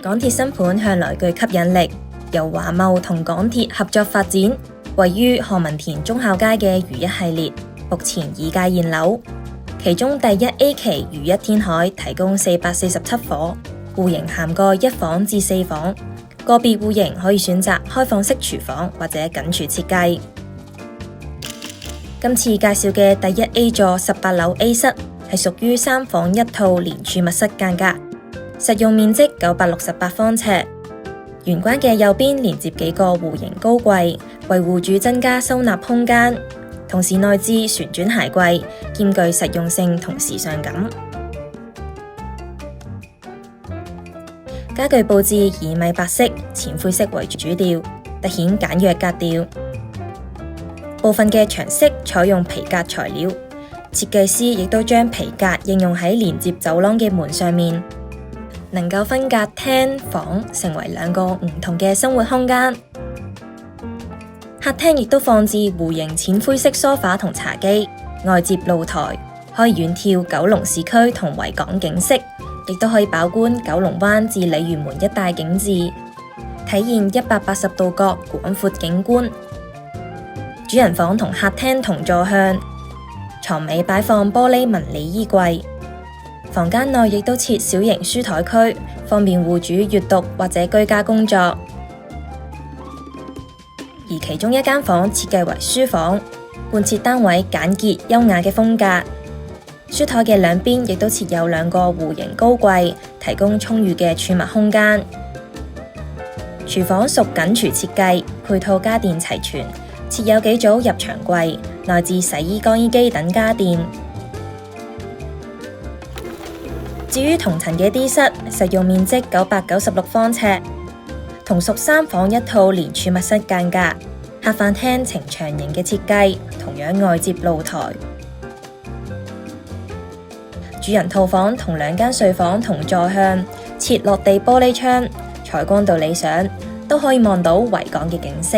港鐵新盤向來具吸引力，由華懋同港鐵合作發展，位於何文田忠孝街嘅如一系列，目前已屆現樓。其中第一 A 期如一天海提供447伙，戶型涵蓋1房至4房，個別戶型可以選擇開放式廚房或者緊廚設計。今次介紹嘅第一 A 座18樓 A 室係屬於3房1套連儲物室間隔，實用面積968方尺。玄關嘅右邊連接幾個戶型高櫃，為戶主增加收納空間，同時內置旋轉鞋櫃，兼具實用性同時尚感。家具佈置以米白色、淺灰色為主調，凸顯簡約格調。部分嘅牆飾採用皮革材料，設計師亦都將皮革應用喺連接走廊嘅門上面，能夠分隔廳房，成為2個唔同嘅生活空間。客廳亦都放置弧形淺灰色梳化同茶几，外接露台，可以遠眺九龍市區同維港景色，亦都可以飽觀九龍灣至鯉魚門一帶景致，體現180度角廣闊景觀。主人房同客廳同座向，床尾擺放玻璃紋理衣櫃。房間內亦都設小型書台區，方便戶主閱讀或者居家工作。而其中一間房設計為書房，貫徹單位簡潔優雅嘅風格。書台嘅兩邊亦都設有2個戶型高櫃，提供充裕嘅儲物空間。廚房屬緊廚設計，配套家電齊全，設有幾組入牆櫃，內置洗衣乾衣機等家電。至於同層嘅 D 室，實用面積996方尺，同屬3房1套連儲物室間隔，客飯廳呈長形嘅設計，同樣外接露台。主人套房同2間睡房同座向，設落地玻璃窗，採光度理想，都可以望到維港嘅景色。